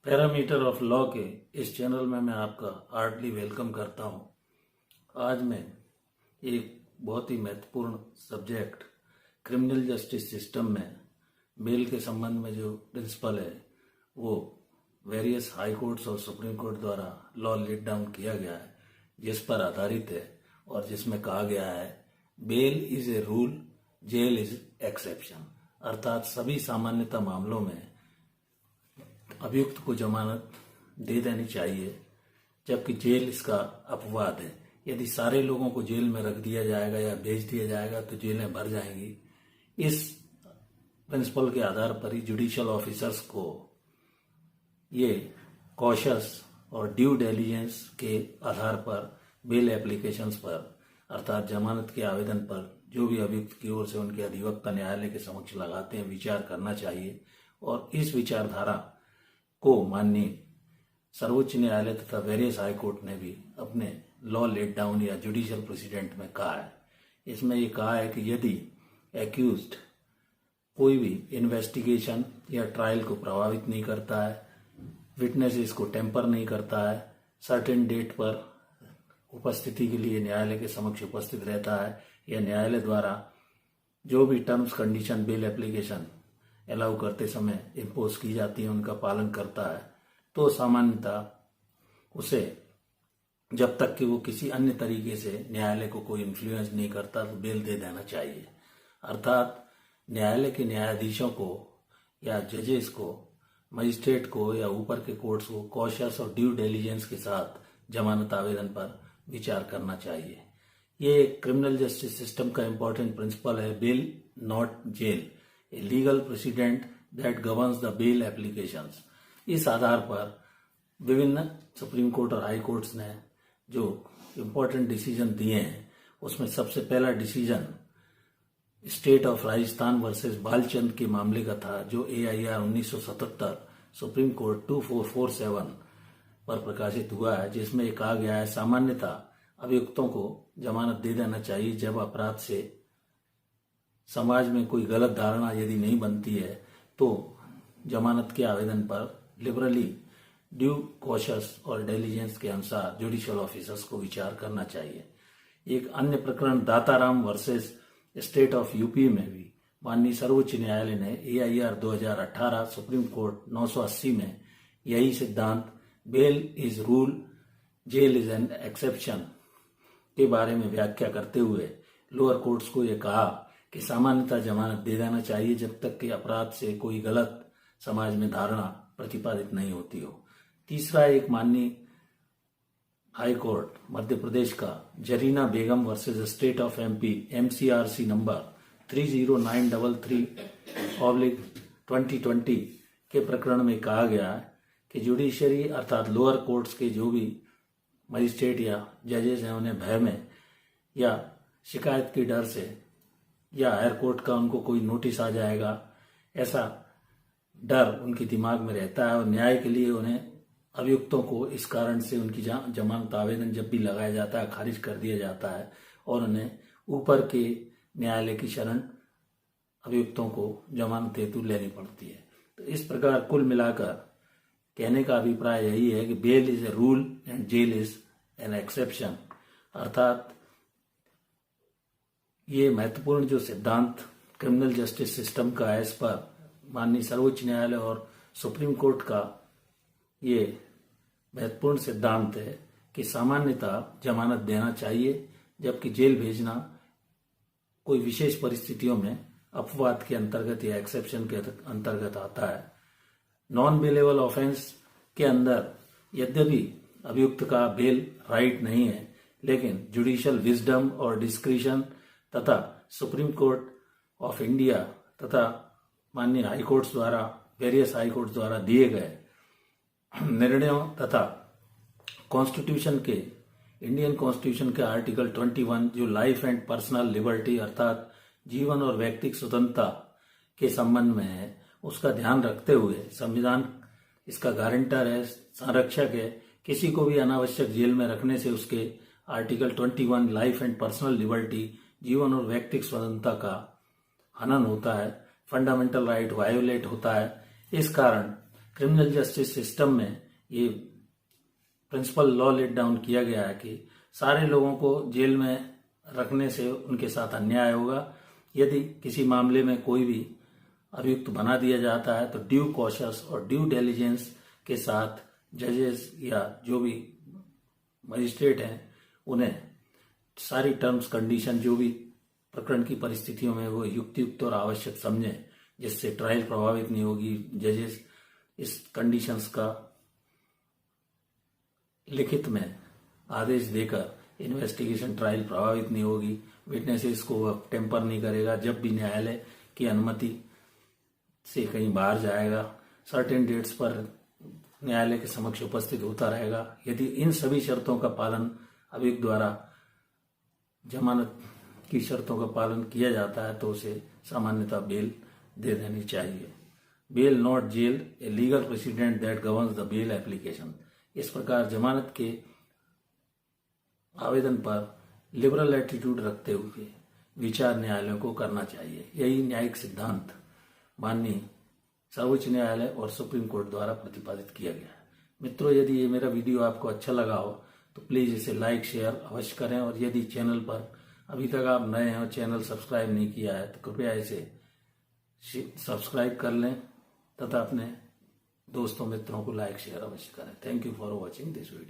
Parameter of law के इस channel में मैं आपका हार्टली वेलकम करता हूं। आज मैं एक बहुत ही महत्वपूर्ण सब्जेक्ट क्रिमिनल जस्टिस सिस्टम में बेल के संबंध में जो प्रिंसिपल है वो वेरियस हाई कोर्ट्स और सुप्रीम कोर्ट द्वारा लॉ लेट डाउन किया गया है, जिस पर आधारित है और जिसमें कहा गया है bail is a rule, jail is exception. अर्थात सभी सामान्यतः मामलों में अभियुक्त को जमानत दे देनी चाहिए, जबकि जेल इसका अपवाद है। यदि सारे लोगों को जेल में रख दिया जाएगा या भेज दिया जाएगा तो जेलें भर जाएंगी। इस प्रिंसिपल के आधार पर ही जुडिशियल ऑफिसर्स को ये कॉशस और ड्यू डिलिजेंस के आधार पर बेल एप्लीकेशंस पर अर्थात जमानत के आवेदन पर जो भी अभियुक्त की ओर से उनके अधिवक्ता न्यायालय के समक्ष लगाते हैं विचार करना चाहिए। और इस विचारधारा को माननीय सर्वोच्च न्यायालय तथा वेरियस हाई कोर्ट ने भी अपने लॉ लेट डाउन या जुडिशियल प्रेसिडेंट में कहा है। इसमें ये कहा है कि यदि एक्यूज्ड कोई भी इन्वेस्टिगेशन या ट्रायल को प्रभावित नहीं करता है, विटनेसेस को टेम्पर नहीं करता है, सर्टेन डेट पर उपस्थिति के लिए न्यायालय के समक्ष उपस्थित रहता है या न्यायालय द्वारा जो भी terms condition bail application allow करते समय इम्पोज की जाती है उनका पालन करता है, तो सामान्यतः उसे जब तक कि वो किसी अन्य तरीके से न्यायालय को कोई इन्फ्लुएंस नहीं करता तो बेल दे देना चाहिए। अर्थात न्यायालय के न्यायाधीशों को या जजेस को, मजिस्ट्रेट को या ऊपर के कोर्ट्स को कॉशस और ड्यू डिलिजेंस के साथ जमानत आवेदन पर विचार करना चाहिए। ये क्रिमिनल जस्टिस सिस्टम का इम्पोर्टेंट प्रिंसिपल है, bail not jail, a legal president that governs the bail applications. इस आधार पर विभिन्न सुप्रीम कोर्ट और हाई कोर्ट्स ने जो इम्पोर्टेंट डिसीजन दिए हैं उसमें सबसे पहला decision state of Rajasthan versus Balchand के मामले का था, जो AIR 1977 सुप्रीम कोर्ट 2447 पर प्रकाशित हुआ है, जिसमें कहा गया है सामान्यतः अभियुक्तों को जमानत दे देना चाहिए जब अपराध से समाज में कोई गलत धारणा यदि नहीं बनती है तो जमानत के आवेदन पर लिबरली ड्यू कॉशस और डिलिजेंस के अनुसार जुडिशियल ऑफिसर्स को विचार करना चाहिए। एक अन्य प्रकरण Dataram versus state of UP में भी माननीय सर्वोच्च न्यायालय ने AIR 2018 सुप्रीम कोर्ट 980 में यही सिद्धांत bail is rule, jail is an exception के बारे में व्याख्या करते हुए लोअर कोर्ट्स को यह कहा कि सामान्यतः जमानत दे देना चाहिए जब तक कि अपराध से कोई गलत समाज में धारणा प्रतिपादित नहीं होती हो। तीसरा एक माननीय हाई कोर्ट मध्य प्रदेश का Zarina Begum versus state of MP MCRC number 30933/2020 के प्रकरण में कहा गया है कि जुडिशरी अर्थात लोअर कोर्ट्स के जो भी मजिस्ट्रेट या जजेस हैं उन्हें भय में या शिकायत के डर से या हायर कोर्ट का उनको कोई नोटिस आ जाएगा, ऐसा डर उनके दिमाग में रहता है और न्याय के लिए उन्हें अभियुक्तों को इस कारण से उनकी जमानत आवेदन जब भी लगाया जाता है खारिज कर दिया जाता है और उन्हें ऊपर के न्यायालय की शरण अभियुक्तों को जमानत हेतु लेनी पड़ती है। तो इस प्रकार कुल मिलाकर कहने का अभिप्राय यही है कि bail is a rule and jail is an exception. अर्थात ये महत्वपूर्ण जो सिद्धांत क्रिमिनल जस्टिस सिस्टम का है, इस पर माननीय सर्वोच्च न्यायालय और सुप्रीम कोर्ट का ये महत्वपूर्ण सिद्धांत है कि सामान्यतः जमानत देना चाहिए, जबकि जेल भेजना कोई विशेष परिस्थितियों में अपवाद के अंतर्गत या एक्सेप्शन के अंतर्गत आता है। नॉन बेलेबल ऑफेंस के अंदर यद्यपि अभियुक्त का बेल राइट नहीं है, लेकिन जुडिशियल विजडम और डिस्क्रिशन तथा सुप्रीम कोर्ट ऑफ इंडिया तथा माननीय हाई कोर्ट्स द्वारा, वेरियस हाई कोर्ट्स द्वारा दिए गए निर्णयों तथा कॉन्स्टिट्यूशन के, इंडियन कॉन्स्टिट्यूशन के आर्टिकल 21 जो लाइफ एंड पर्सनल लिबर्टी अर्थात जीवन और व्यक्तिक स्वतंत्रता के संबंध में है, उसका ध्यान रखते हुए संविधान इसका गारंटर है, संरक्षक है। किसी को भी अनावश्यक जेल में रखने से उसके article 21 life and personal liberty जीवन और व्यक्तिक स्वतंत्रता का हनन होता है, फंडामेंटल राइट वायोलेट होता है। इस कारण क्रिमिनल जस्टिस सिस्टम में ये प्रिंसिपल लॉ लेट डाउन किया गया है कि सारे लोगों को जेल में रखने से उनके साथ अन्याय होगा। यदि किसी मामले में कोई भी अभियुक्त बना दिया जाता है तो ड्यू कॉशस और ड्यू डिलिजेंस के साथ जजेस या जो भी मजिस्ट्रेट हैं उन्हें सारी टर्म्स कंडीशन जो भी प्रकरण की परिस्थितियों में वो युक्तियुक्त और आवश्यक समझें, जिससे ट्रायल प्रभावित नहीं होगी। जजेस इस कंडीशंस का लिखित में आदेश देकर इन्वेस्टिगेशन ट्रायल प्रभावित नहीं होगी। विटनेसेस को वह टेम्पर नहीं करेगा। जब भी न्यायालय की अनुमति से कहीं बाहर जाएगा, सर्टेन डेट्स पर न्यायालय के समक्ष उपस्थित होता रहेगा। यदि इन सभी शर्तों का पालन अभियुक्त द्वारा जमानत की शर्तों का पालन किया जाता है तो उसे सामान्यतः बेल दे देनी चाहिए। Bail not jail, a legal president that governs the bail application. इस प्रकार जमानत के आवेदन पर लिबरल एटीट्यूड रखते हुए विचार न्यायालयों को करना चाहिए। यही न्यायिक सिद्धांत माननीय सर्वोच्च न्यायालय और सुप्रीम कोर्ट द्वारा प्रतिपादित किया गया है। मित्रों, यदि ये मेरा वीडियो आपको अच्छा लगा हो तो प्लीज इसे लाइक शेयर अवश्य करें, और यदि चैनल पर अभी तक आप नए हैं और चैनल सब्सक्राइब नहीं किया है तो कृपया इसे सब्सक्राइब कर लें तथा अपने दोस्तों मित्रों को लाइक शेयर अवश्य करें। Thank you for watching this video.